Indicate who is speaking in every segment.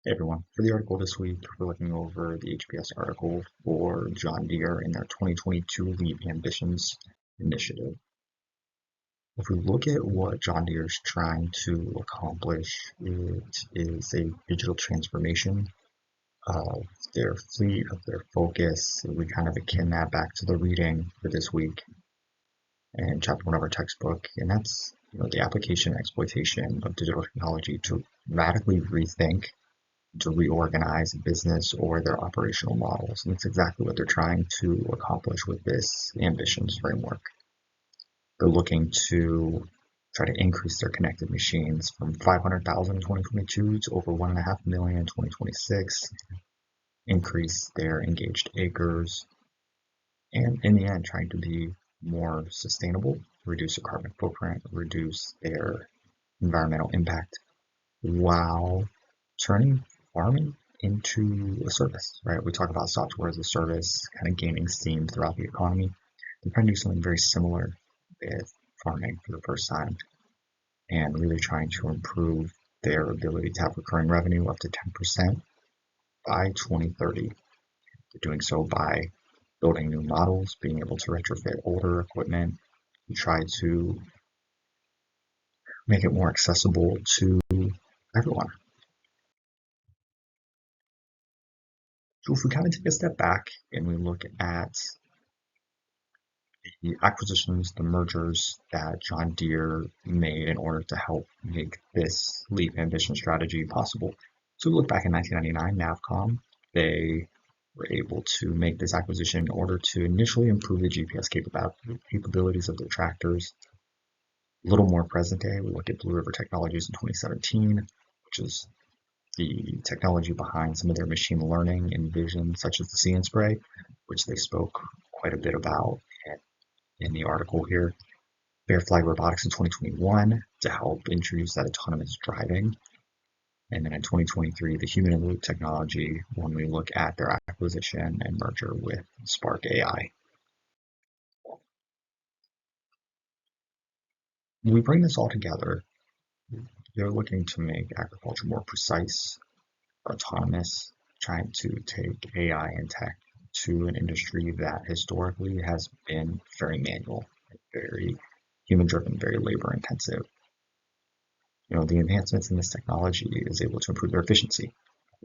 Speaker 1: Hey everyone, for the article this week, we're looking over the HBS article for John Deere and their 2022 Leap Ambitions initiative. If we look at what John Deere is trying to accomplish, it is a digital transformation of their fleet, of their focus. We kind of akin that back to the reading for this week and chapter 1 of our textbook, and that's the application and exploitation of digital technology to radically rethink to reorganize a business or their operational models. And that's exactly what they're trying to accomplish with this ambitions framework. They're looking to try to increase their connected machines from 500,000 in 2022 to over 1.5 million in 2026, increase their engaged acres, and in the end, trying to be more sustainable, reduce their carbon footprint, reduce their environmental impact, while turning farming into a service, right? We talk about software as a service kind of gaining steam throughout the economy. They're trying to do something very similar with farming for the first time and really trying to improve their ability to have recurring revenue up to 10% by 2030. They're doing so by building new models, being able to retrofit older equipment, and try to make it more accessible to everyone. So if we kind of take a step back and we look at the acquisitions, the mergers that John Deere made in order to help make this Leap Ambition strategy possible. So we look back in 1999, Navcom, they were able to make this acquisition in order to initially improve the GPS capabilities of their tractors. A little more present day, we look at Blue River Technologies in 2017, which is the technology behind some of their machine learning and vision, such as the See and Spray, which they spoke quite a bit about in the article here. Bearfly Robotics in 2021 to help introduce that autonomous driving. And then in 2023, the human in the loop technology when we look at their acquisition and merger with Spark AI. When we bring this all together, they're looking to make agriculture more precise, autonomous, trying to take AI and tech to an industry that historically has been very manual, very human-driven, very labor-intensive. The advancements in this technology is able to improve their efficiency.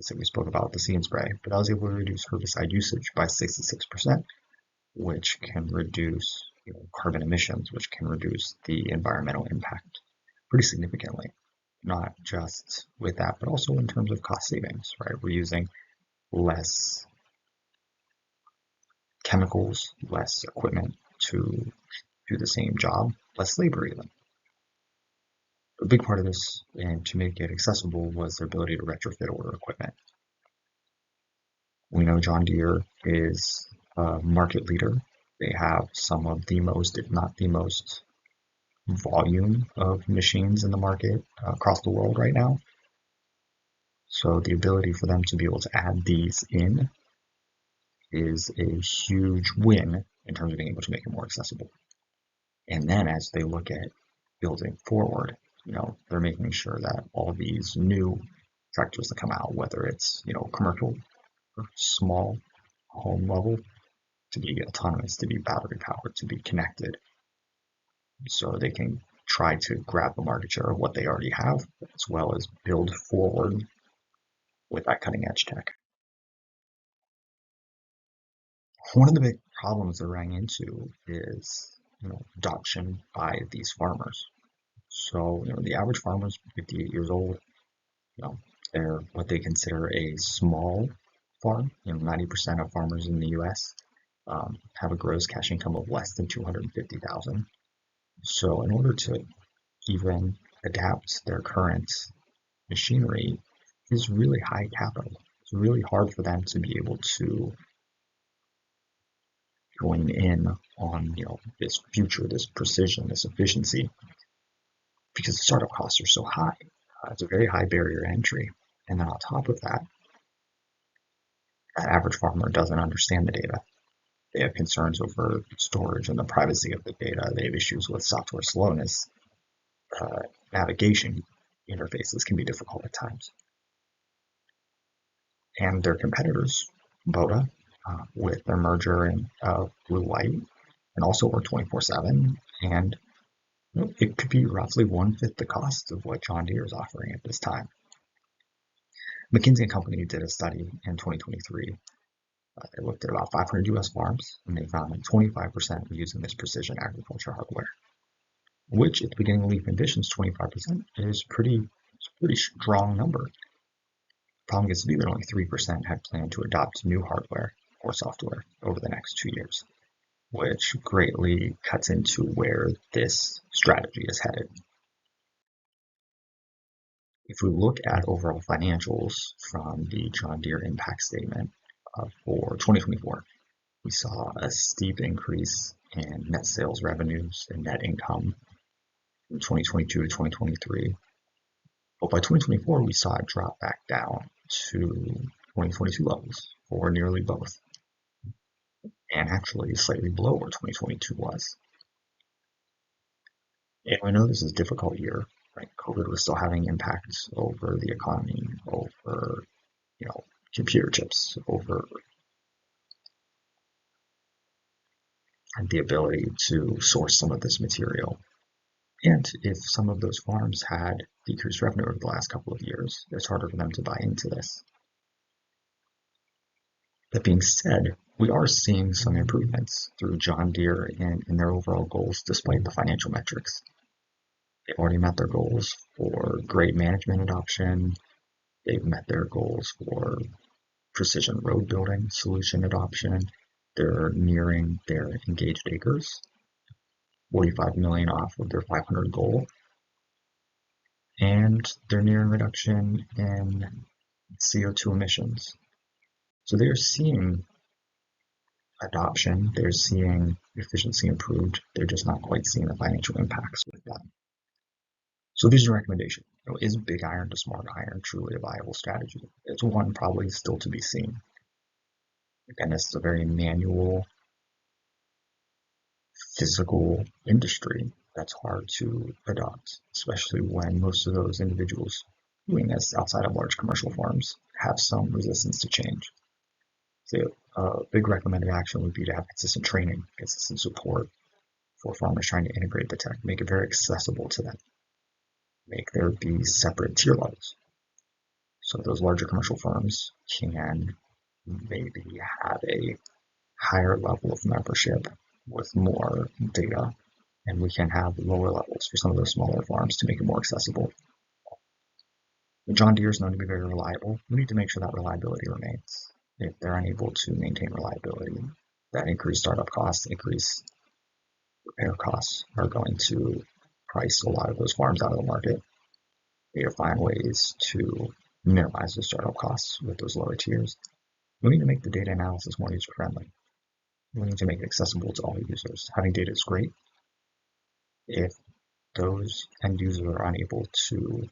Speaker 1: So we spoke about the See and Spray, but I was able to reduce herbicide usage by 66%, which can reduce carbon emissions, which can reduce the environmental impact pretty significantly. Not just with that, but also in terms of cost savings, right? We're using less chemicals, less equipment to do the same job, less labor even. A big part of this, and to make it accessible, was their ability to retrofit older equipment. We know John Deere is a market leader. They have some of the most, if not the most, volume of machines in the market across the world right now. So the ability for them to be able to add these in is a huge win in terms of being able to make it more accessible. And then as they look at building forward, they're making sure that all these new tractors that come out, whether it's, commercial or small home level, to be autonomous, to be battery powered, to be connected, so they can try to grab the market share of what they already have, as well as build forward with that cutting edge tech. One of the big problems they're running into is, adoption by these farmers. So, the average farmer is 58 years old. They're what they consider a small farm. 90% of farmers in the U.S. Have a gross cash income of less than 250,000. So, in order to even adapt their current machinery, is really high capital. It's really hard for them to be able to join in on this future, this precision, this efficiency, because the startup costs are so high. It's a very high barrier to entry. And then on top of that, that average farmer doesn't understand the data. They have concerns over storage and the privacy of the data. They have issues with software slowness. Navigation interfaces can be difficult at times. And their competitors, Boda, with their merger of Blue White, and also work 24/7, and it could be roughly 1/5 the cost of what John Deere is offering at this time. McKinsey and Company did a study in 2023. They looked at about 500 US farms, and they found that 25% were using this precision agriculture hardware, which at the beginning of leaf ambitions, 25% is a pretty strong number. Problem gets to be that only 3% had planned to adopt new hardware or software over the next 2 years, which greatly cuts into where this strategy is headed. If we look at overall financials from the John Deere impact statement for 2024, we saw a steep increase in net sales revenues and net income from 2022 to 2023. But by 2024, we saw it drop back down to 2022 levels for nearly both, and actually slightly below where 2022 was. And we know this is a difficult year, right? COVID was still having impacts over the economy, over, computer chips, over the ability to source some of this material. And if some of those farms had decreased revenue over the last couple of years, it's harder for them to buy into this. That being said, we are seeing some improvements through John Deere in their overall goals despite the financial metrics. They've already met their goals for grade management adoption. They've met their goals for precision road building solution adoption. They're nearing their engaged acres, 45 million off of their 500 goal. And they're nearing reduction in CO2 emissions. So they're seeing adoption, they're seeing efficiency improved, they're just not quite seeing the financial impacts with that. So these are recommendations. Is big iron to smart iron truly a viable strategy? It's one probably still to be seen. Again, this is a very manual, physical industry that's hard to adopt, especially when most of those individuals doing this outside of large commercial farms have some resistance to change. So a big recommended action would be to have consistent training, consistent support for farmers trying to integrate the tech, make it very accessible to them, make there be separate tier levels. So those larger commercial firms can maybe have a higher level of membership with more data, and we can have lower levels for some of those smaller farms to make it more accessible. John Deere is known to be very reliable. We need to make sure that reliability remains. If they're unable to maintain reliability, that increased startup costs, increased repair costs are going to price a lot of those farms out of the market. We need to find ways to minimize the startup costs with those lower tiers. We need to make the data analysis more user-friendly. We need to make it accessible to all users. Having data is great. If those end users are unable to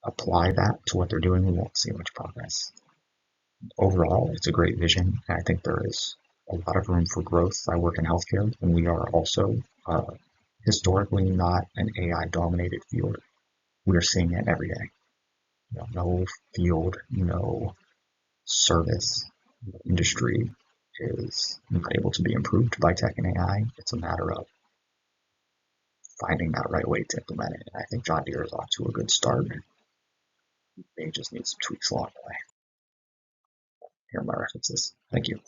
Speaker 1: apply that to what they're doing, we won't see much progress. Overall, it's a great vision, and I think there is a lot of room for growth. I work in healthcare, and we are also historically not an AI-dominated field. We are seeing it every day. No field, no service, no industry is not able to be improved by tech and AI. It's a matter of finding that right way to implement it. And I think John Deere is off to a good start. They just need some tweaks along the way. Here are my references. Thank you.